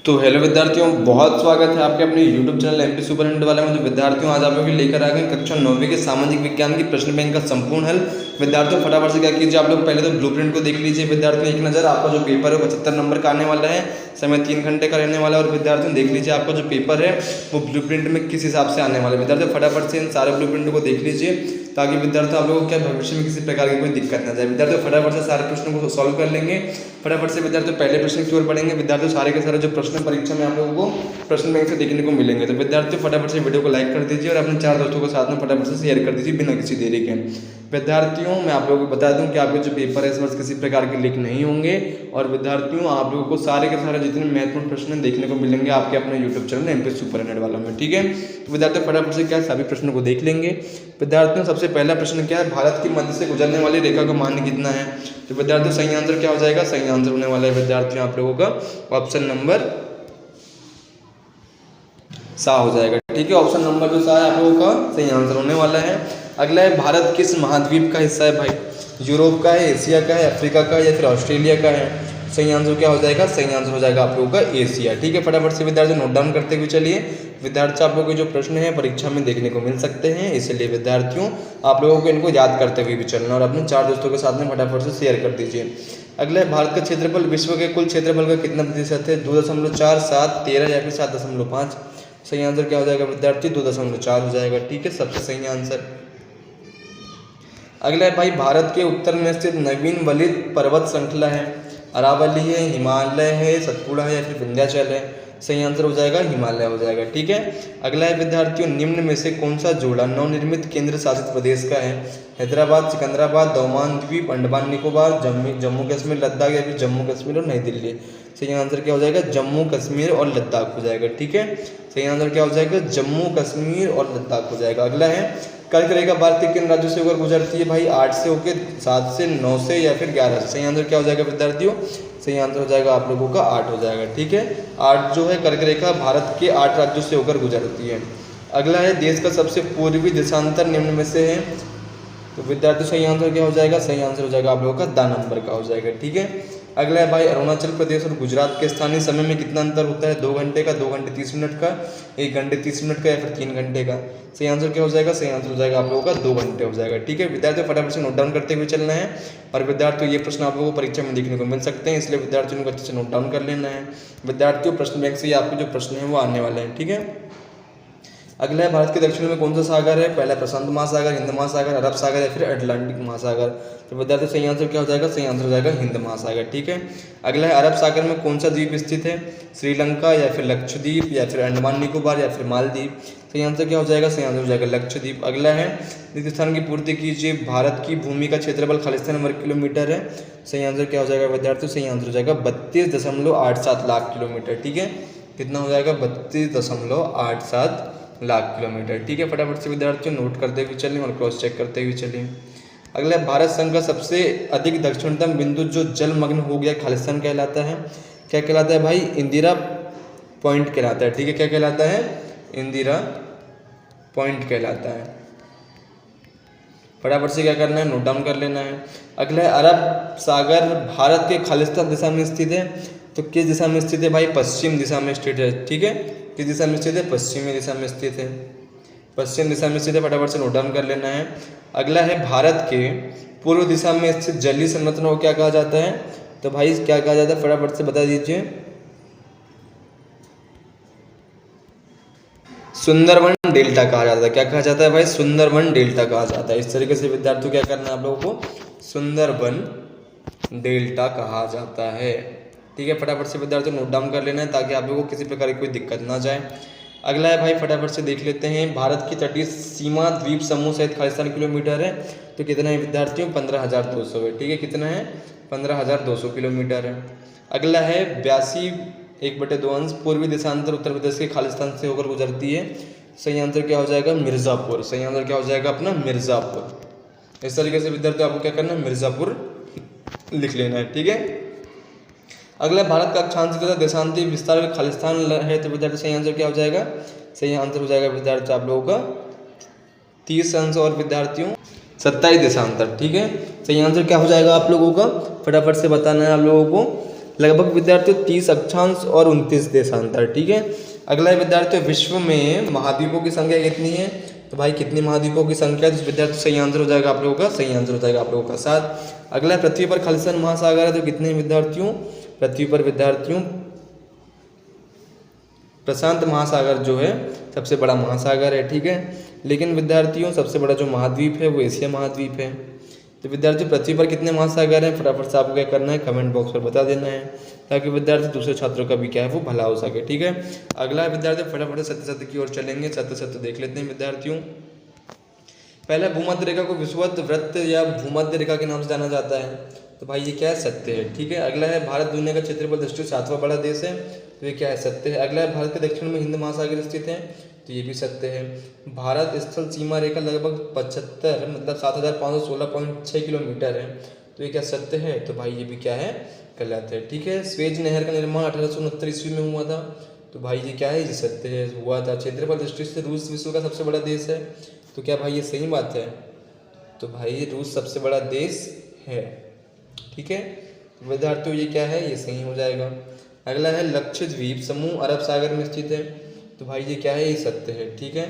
तो हेलो विद्यार्थियों, बहुत स्वागत है आपके अपने YouTube चैनल एमपी सुपरहिट वाले में। तो विद्यार्थियों, आज आप लोग लेकर आ गए कक्षा 9वीं के सामाजिक विज्ञान की प्रश्न बैंक का संपूर्ण हल। विद्यार्थियों, फटाफट से क्या कीजिए, आप लोग पहले तो ब्लूप्रिंट को देख लीजिए। विद्यार्थियों, एक नज़र आपका जो पेपर है 75 नंबर का आने वाला है, समय 3 घंटे का रहने वाला है। और विद्यार्थियों देख लीजिए आपका जो पेपर है वो ब्लूप्रिंट में किस हिसाब से आने वाला है। विद्यार्थियों फटाफट से इन सारे ब्लूप्रिंट को देख लीजिए ताकि विद्यार्थियों आप लोगों को क्या भविष्य में किसी प्रकार की कोई दिक्कत ना जाए। विद्यार्थियों फटाफट से सारे प्रश्नों को सॉल्व कर लेंगे। फटाफट से विद्यार्थियों पहले प्रश्न की ओर बढ़ेंगे। विद्यार्थियों सारे के सारे जो प्रश्न परीक्षा में आप लोगों को प्रश्न बैंक से देखने को मिलेंगे। तो विद्यार्थियों फटाफट से वीडियो को लाइक कर दीजिए और अपने 4 दोस्तों के साथ में फटाफट से शेयर कर दीजिए बिना किसी देरी के। विद्यार्थियों, मैं आप लोगों को बता दूं कि आपके जो पेपर है इस वर्ष किसी प्रकार के लीक नहीं होंगे। और विद्यार्थियों आप लोगों को सारे के सारे जितने महत्वपूर्ण प्रश्न देखने को मिलेंगे आपके अपने यूट्यूब चैनल एमपी सुपरहिट वालों में, ठीक है। तो विद्यार्थियों फटाफट से क्या सभी प्रश्नों को देख लेंगे। विद्यार्थियों सबसे पहला प्रश्न क्या है, भारत की मध्य से गुजरने वाली रेखा का मान कितना है। तो विद्यार्थियों सही आंसर क्या हो जाएगा, सही आंसर होने वाला है विद्यार्थियों आप लोगों का ऑप्शन नंबर सा हो जाएगा, ठीक है। ऑप्शन नंबर जो सा है आप लोगों का सही आंसर होने वाला है। अगला है, भारत किस महाद्वीप का हिस्सा है भाई। यूरोप का है, एशिया का है, अफ्रीका का या फिर ऑस्ट्रेलिया का है। सही आंसर क्या हो जाएगा, सही आंसर हो जाएगा आप लोगों का एशिया, ठीक है। फटाफट से विद्यार्थी नोट डाउन करते हुए चलिए। विद्यार्थी आप लोगों के जो प्रश्न है परीक्षा में देखने को मिल सकते हैं, इसलिए विद्यार्थियों आप लोगों को इनको याद करते हुए भी चलना और अपने 4 दोस्तों के साथ में फटाफट से शेयर कर दीजिए। अगला है, भारत का क्षेत्रफल विश्व के कुल क्षेत्रफल का कितना प्रतिशत है। 2.4, 7, 13 या फिर 7.5। सही आंसर क्या हो जाएगा विद्यार्थी, 2.4 हो जाएगा, ठीक है, सबसे सही आंसर। अगला है भाई, भारत के उत्तर में स्थित नवीन वलित पर्वत श्रृंखला है। अरावली है, हिमालय है, सतपुड़ा है या फिर विंध्याचल है। सही आंसर हो जाएगा हिमालय हो जाएगा, ठीक है। अगला है विद्यार्थियों, निम्न में से कौन सा जोड़ा नवनिर्मित केंद्र शासित प्रदेश का है। हैदराबाद, सिकंदराबाद, दमन द्वीप, अंडमान निकोबार, जम्मू कश्मीर, लद्दाख या फिर जम्मू कश्मीर और नई दिल्ली। सही आंसर क्या हो जाएगा, जम्मू कश्मीर और लद्दाख हो जाएगा, ठीक है। सही आंसर क्या हो जाएगा, जम्मू कश्मीर और लद्दाख हो जाएगा। अगला है, कर्क रेखा भारत के किन राज्यों से होकर गुजरती है भाई। 8 से होकर, 7 से, 9 से या फिर 11 से। सही आंसर क्या हो जाएगा विद्यार्थियों, सही आंसर हो जाएगा आप लोगों का 8 हो जाएगा, ठीक है। 8 जो है कर्क रेखा भारत के 8 राज्यों से होकर गुजरती है। अगला है, देश का सबसे पूर्वी देशांतर निम्न में से है। तो विद्यार्थियों सही आंसर क्या हो जाएगा, सही आंसर हो जाएगा आप लोगों का द नंबर का हो जाएगा, ठीक है। अगला है भाई, अरुणाचल प्रदेश और गुजरात के स्थानीय समय में कितना अंतर होता है। 2 घंटे का, 2 घंटे 30 मिनट का, 1 घंटे 30 मिनट का या फिर 3 घंटे का। सही आंसर क्या हो जाएगा, सही आंसर हो जाएगा आप लोगों का 2 घंटे हो जाएगा, ठीक है। विद्यार्थियों फटाफट से नोट डाउन करते हुए चलना है। और विद्यार्थियों ये प्रश्न आप लोगों को परीक्षा में देखने को मिल सकते हैं, इसलिए विद्यार्थियों को अच्छे से नोट डाउन कर लेना है। विद्यार्थियों प्रश्न बैंक से आपके जो प्रश्न है वो आने वाले हैं, ठीक है। अगला है, भारत के दक्षिण में कौन सा सागर है। पहला प्रशांत महासागर, हिंद महासागर, अरब सागर या फिर अटलांटिक महासागर। तो विद्यार्थी सही आंसर क्या हो जाएगा, सही आंसर हो जाएगा हिंद महासागर, ठीक है। अगला है, अरब सागर में कौन सा द्वीप स्थित है। श्रीलंका या फिर लक्षद्वीप या फिर अंडमान निकोबार या फिर मालदीव। सही आंसर क्या हो जाएगा, सही आंसर हो जाएगा लक्षद्वीप। अगला है, रिक्त स्थान की पूर्ति कीजिए। भारत की भूमि का क्षेत्रफल खालिस्तान वर्ग किलोमीटर है। सही आंसर क्या हो जाएगा विद्यार्थियों, सही आंसर हो जाएगा 32.87 लाख किलोमीटर, ठीक है। कितना हो जाएगा, 32.87 लाख किलोमीटर, ठीक है। फटाफट से विद्यार्थियों नोट करते हुए चलें और क्रॉस चेक करते हुए चलें। अगला, भारत संघ का सबसे अधिक दक्षिणतम बिंदु जो जलमग्न हो गया खालिस्तान कहलाता है। क्या कहलाता है भाई, इंदिरा पॉइंट कहलाता है, ठीक है। क्या कहलाता है, इंदिरा पॉइंट कहलाता है। फटाफट से क्या करना है, नोट डाउन कर लेना है। अगला है, अरब सागर भारत के खालिस्तान दिशा में स्थित है। तो किस दिशा में स्थित है भाई, पश्चिम दिशा में स्थित है, ठीक है। किस दिशा में स्थित है, पश्चिमी दिशा में स्थित है, पश्चिम दिशा में स्थित है। फटाफट से नोट डाउन कर लेना है। अगला है, भारत के पूर्व दिशा में स्थित जलीय संरचना को क्या कहा जाता है। तो भाई क्या कहा जाता है, फटाफट से बता दीजिए। सुंदरवन डेल्टा कहा जाता है। क्या कहा जाता है भाई, सुंदरवन डेल्टा कहा जाता है। इस तरीके से विद्यार्थियों क्या करना है आप लोगों को, सुंदरवन डेल्टा कहा जाता है, ठीक है। फटाफट से विद्यार्थियों नोट डाउन कर लेना है ताकि आप लोगों को किसी प्रकार की कोई दिक्कत ना जाए। अगला है भाई, फटाफट से देख लेते हैं। भारत की तटीय सीमा द्वीप समूह सहित खालिस्तान किलोमीटर है। तो कितना है विद्यार्थियों, 15,200 है, ठीक है। कितना है, 15,200 किलोमीटर है। अगला है, 82/1/2 पूर्वी देशांतर उत्तर प्रदेश के खालिस्तान से होकर गुजरती है। सही आंसर क्या हो जाएगा, मिर्ज़ापुर। सही आंसर क्या हो जाएगा अपना, मिर्ज़ापुर। इस तरीके से विद्यार्थियों आपको क्या करना है, मिर्ज़ापुर लिख लेना है, ठीक है। अगला, भारत का अक्षांश तथा देशांतीय विस्तार में खालिस्तान है। तो विद्यार्थी सही आंसर क्या हो जाएगा, सही आंसर हो जाएगा विद्यार्थी आप लोगों का 30 अंश और विद्यार्थियों 27 देशांतर, ठीक है। सही आंसर क्या हो जाएगा आप लोगों का, फटाफट से बताना है आप लोगों को। लगभग विद्यार्थियों 30 अक्षांश और 29 देशांतर। ठीक है। अगला है विद्यार्थियों विश्व में महाद्वीपों की संख्या कितनी है? तो भाई कितनी महाद्वीपों की संख्या है? तो विद्यार्थी सही आंसर हो जाएगा आप लोगों का, सही आंसर हो जाएगा आप लोगों का 7। अगला है पृथ्वी पर खालिस्तान महासागर है तो कितने विद्यार्थियों? पृथ्वी पर विद्यार्थियों प्रशांत महासागर जो है सबसे बड़ा महासागर है। ठीक है। लेकिन विद्यार्थियों सबसे बड़ा जो महाद्वीप है वो एशिया महाद्वीप है। तो विद्यार्थियों पृथ्वी पर कितने महासागर हैं? फटाफट से आपको क्या करना है, कमेंट बॉक्स पर बता देना है, ताकि विद्यार्थी दूसरे छात्रों का भी क्या है वो भला हो सके। ठीक है। अगला है विद्यार्थी फटाफट सत्य सत्य की ओर चलेंगे। सत्य सत्य देख लेते हैं विद्यार्थियों। पहला भूमध्य रेखा को विषुवत वृत्त या भूमध्य रेखा के नाम से जाना जाता है। तो भाई ये क्या है? सत्य है। ठीक है। अगला है भारत दुनिया का क्षेत्रफल दृष्टि से 7वां बड़ा देश है। तो ये क्या है? सत्य है। अगला है भारत के दक्षिण में हिंद महासागर स्थित है। तो ये भी सत्य है। भारत स्थल सीमा रेखा लगभग 75 मतलब 7516.6 किलोमीटर है। तो ये क्या सत्य है? तो भाई ये भी क्या है? गलत है। ठीक है। स्वेज नहर का निर्माण 1869 ईस्वी में हुआ था। तो भाई ये क्या है? ये सत्य है, हुआ था। क्षेत्रफल दृष्टि से रूस विश्व का सबसे बड़ा देश है। तो क्या भाई ये सही बात है? तो भाई रूस सबसे बड़ा देश है। ठीक है। विद्यार्थियों ये क्या है? ये सही हो जाएगा। अगला है लक्षद्वीप समूह अरब सागर में स्थित है। तो भाई ये क्या है? ये सत्य है। ठीक है।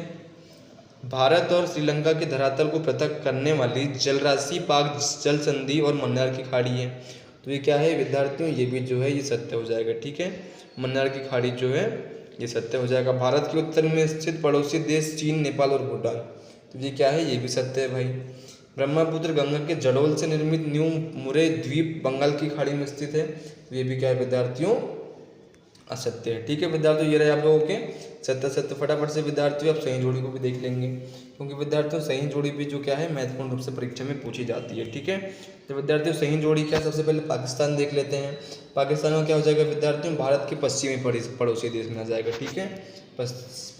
भारत और श्रीलंका के धरातल को पृथक करने वाली जलराशि पाक जल संधि और मन्नार की खाड़ी है। तो ये क्या है विद्यार्थियों? ये भी जो है ये सत्य हो जाएगा। ठीक है। मन्नार की खाड़ी जो है ये सत्य हो जाएगा। भारत के उत्तर में स्थित पड़ोसी देश चीन, नेपाल और भूटान। तो ये क्या है? ये भी सत्य है भाई। ब्रह्मपुत्र गंगा के जडोल से निर्मित न्यू मुरे द्वीप बंगाल की खाड़ी में स्थित है। तो ये भी क्या है विद्यार्थियों? असत्य है। ठीक है विद्यार्थियों, ये रहे आप लोगों के सत्य सत्य। फटाफट से विद्यार्थियों आप सही जोड़ी को भी देख लेंगे, क्योंकि विद्यार्थियों सही जोड़ी भी जो क्या है महत्वपूर्ण रूप से परीक्षा में पूछी जाती है। ठीक है। तो विद्यार्थियों सही जोड़ी क्या? सबसे पहले पाकिस्तान देख लेते हैं। पाकिस्तान में क्या हो जाएगा विद्यार्थियों? भारत के पश्चिमी पड़ोसी देश में आ जाएगा। ठीक है।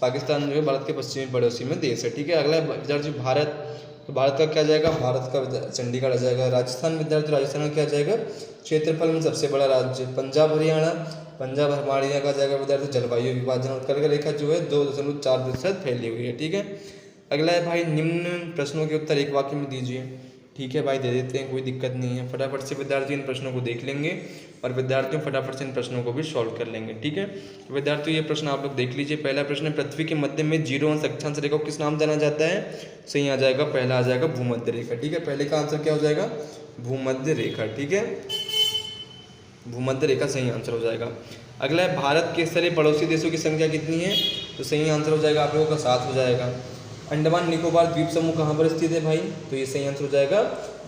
पाकिस्तान जो है भारत के पश्चिमी पड़ोसी में देश है। ठीक है। अगला विद्यार्थी भारत, तो भारत का क्या जाएगा? भारत का चंडीगढ़ आ जाएगा। राजस्थान विद्यार्थी, राजस्थान का क्या जाएगा? क्षेत्रफल में सबसे बड़ा राज्य। पंजाब हरियाणा, पंजाब हरियाणा का जाएगा विद्यार्थी जलवायु विभाजन और कर्क रेखा जो है 2.4% फैली हुई है। ठीक है। अगला है भाई निम्न प्रश्नों के उत्तर एक वाक्य में दीजिए। ठीक है भाई, दे देते हैं, कोई दिक्कत नहीं है। फटाफट से विद्यार्थी इन प्रश्नों को देख लेंगे और विद्यार्थियों फटाफट से इन प्रश्नों को भी सॉल्व कर लेंगे। ठीक है। तो विद्यार्थियों ये प्रश्न आप लोग देख लीजिए। पहला प्रश्न, पृथ्वी के मध्य में 0 अंश अक्षांश रेखा को किस नाम जाना जाता है? सही आ जाएगा, पहला आ जाएगा भूमध्य रेखा। ठीक है। पहले का आंसर क्या हो जाएगा? भूमध्य रेखा। ठीक है। भूमध्य रेखा सही आंसर हो जाएगा। अगला है भारत के स्तरीय पड़ोसी देशों की संख्या कितनी है? तो सही आंसर हो जाएगा आप लोगों का 7 हो जाएगा। अंडमान निकोबार द्वीप समूह कहाँ पर स्थित है भाई? तो ये सही आंसर हो जाएगा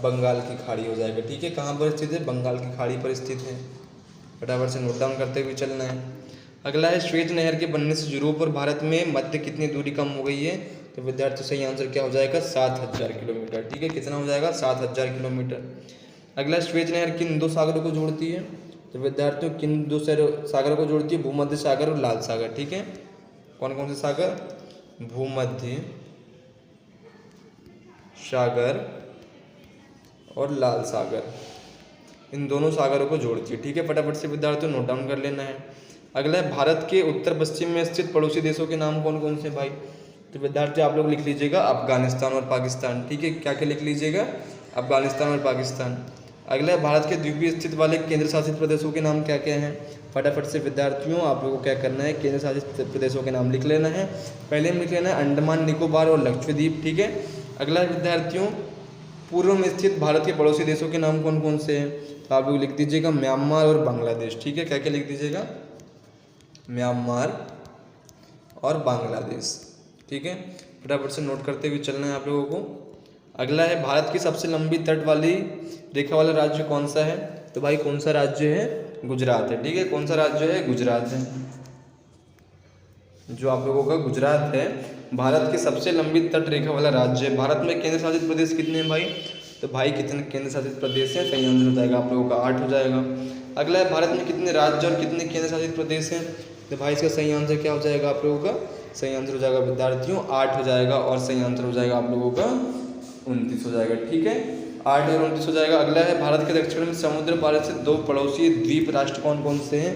बंगाल की खाड़ी हो जाएगा। ठीक है। कहाँ पर स्थित है? बंगाल की खाड़ी पर स्थित है। फटाफट से नोट डाउन करते हुए चलना है। अगला है श्वेत नहर के बनने से यूरोप और भारत में मध्य कितनी दूरी कम हो गई है? तो विद्यार्थी सही आंसर क्या हो जाएगा? 7000 किलोमीटर। ठीक है। कितना हो जाएगा? 7000 किलोमीटर। अगला श्वेत नहर किन 2 सागरों को जोड़ती है? तो विद्यार्थियों किन 2 सागरों को जोड़ती है? भूमध्य सागर और लाल सागर। ठीक है। कौन कौन से सागर? भूमध्य सागर और लाल सागर, इन दोनों सागरों को जोड़ती है। ठीक है। फटाफट से विद्यार्थियों नोट डाउन कर लेना है। अगला है भारत के उत्तर पश्चिम में स्थित पड़ोसी देशों के नाम कौन कौन से भाई? तो विद्यार्थी आप लोग लिख लीजिएगा अफगानिस्तान और पाकिस्तान। ठीक है। क्या क्या लिख लीजिएगा? अफगानिस्तान और पाकिस्तान। अगला है भारत के द्वीपीय स्थित वाले केंद्र शासित प्रदेशों के नाम क्या क्या हैं? फटाफट से विद्यार्थियों आप लोगों को क्या करना है? केंद्र शासित प्रदेशों के नाम लिख लेना है। पहले में लिख लेना है अंडमान निकोबार और लक्षद्वीप। ठीक है। अगला विद्यार्थियों पूर्व में स्थित भारत के पड़ोसी देशों के नाम कौन कौन से हैं? तो आप लोग लिख दीजिएगा म्यांमार और बांग्लादेश। ठीक है। क्या क्या लिख दीजिएगा? म्यांमार और बांग्लादेश। ठीक है। फटाफट से नोट करते हुए चलना है आप लोगों को। अगला है भारत की सबसे लंबी तट वाली रेखा वाला राज्य कौन सा है? तो भाई कौन सा राज्य है? गुजरात है। ठीक है। कौन सा राज्य है? गुजरात है। जो आप लोगों का गुजरात है भारत की सबसे लंबी तट रेखा वाला राज्य है। भारत में केंद्र शासित प्रदेश कितने हैं भाई? तो भाई कितने केंद्र शासित प्रदेश हैं? सही आंसर हो जाएगा आप लोगों का 8 हो जाएगा। अगला है भारत में कितने राज्य और कितने केंद्र शासित प्रदेश हैं? तो भाई इसका सही आंसर क्या हो जाएगा आप लोगों का? सही आंसर हो जाएगा विद्यार्थियों 8 हो जाएगा और सही आंसर हो जाएगा आप लोगों का 29 हो जाएगा। ठीक है। 8 और 29 हो जाएगा। अगला है भारत के दक्षिण में समुद्र पार से 2 पड़ोसी द्वीप राष्ट्र कौन कौन से हैं?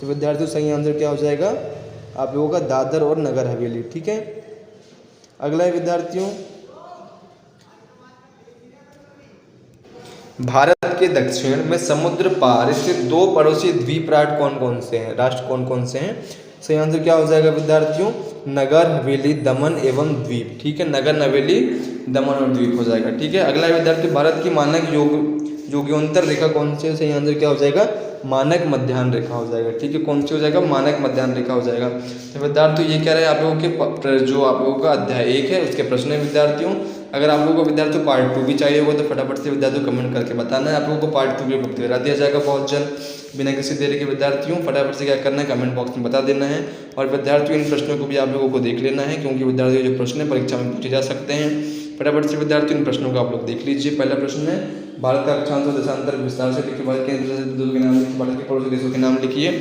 तो विद्यार्थियों सही आंसर क्या हो जाएगा आप लोगों का? दादर और नगर हवेली। ठीक है। अगला है विद्यार्थियों भारत के दक्षिण में समुद्र पार स्थित 2 पड़ोसी द्वीप राष्ट्र कौन कौन से हैं? राष्ट्र कौन कौन से हैं? सही आंसर क्या हो जाएगा विद्यार्थियों? नगर हवेली दमन एवं द्वीप। ठीक है, नगर हवेली दमन और द्वीप हो जाएगा। ठीक है, अगला विद्यार्थी भारत की मानक योग्योत्तर रेखा कौन सी है? सही आंसर क्या हो जाएगा? मानक मध्याह्न रेखा हो जाएगा। ठीक है, कौन सी हो जाएगा? मानक मध्याह्न रेखा हो जाएगा। तो विद्यार्थियों ये कह रहे हैं आप लोगों के जो आप लोगों का अध्याय 1 है उसके प्रश्न है विद्यार्थियों। अगर आप लोगों को विद्यार्थियों पार्ट 2 भी चाहिए होगा तो फटाफट से विद्यार्थियों कमेंट करके बताना है। आप लोगों को पार्ट 2 भी उपलब्ध करा दिया जाएगा बहुत जल्द, बिना किसी देरी के। विद्यार्थियों फटाफट से क्या करना है? कमेंट बॉक्स में बता देना है। और विद्यार्थियों इन प्रश्नों को भी आप लोगों को देख लेना है, क्योंकि विद्यार्थियों जो प्रश्न है परीक्षा में पूछे जा सकते हैं। फटाफट से विद्यार्थियों इन प्रश्नों को आप लोग देख लीजिए। पहला प्रश्न है, भारत का अक्षांश और देशांतर विस्तार से लिखिए। भारत के देशों के नाम लिखिए। भारत के पड़ोसी देशों के नाम लिखिए।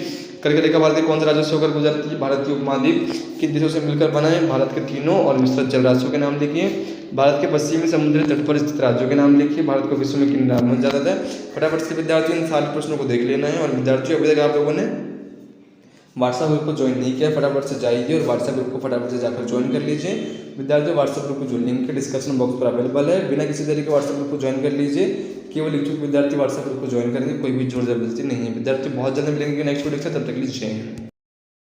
करके रेखा भारत के कौन से राज्यों से होकर गुजरती है? भारतीय उपमहाद्वीप किन देशों से मिलकर बना है? भारत के तीनों और मिश्रित जल राशियों के नाम लिखिए। भारत के पश्चिमी समुद्री तट पर स्थित राज्यों के नाम लिखिए। भारत को विश्व में किन नामों से जाना जाता है? फटाफट से विद्यार्थियों इन सारे प्रश्नों को देख लेना है। और विद्यार्थियों अभी तक आप लोगों ने व्हाट्सएप ग्रुप को ज्वाइन नहीं किया, फटाफट से जाइए और व्हाट्सएप ग्रुप को फटाफट से जाकर ज्वाइन कर लीजिए। विद्यार्थियों व्हाट्सएप ग्रुप को जो लिंक है डिस्क्रिप्शन बॉक्स पर अवेलेबल है, बिना किसी तरीके के व्हाट्सएप ग्रुप को ज्वाइन कर लीजिए। केवल इच्छुक विद्यार्थी व्हाट्सएप ग्रुप को ज्वाइन करेंगे, कोई भी जोर जबरदस्ती नहीं है। विद्यार्थी बहुत जल्द मिलेंगे नेक्स्ट वीडियो से, तब तक के लिए जय हिंद।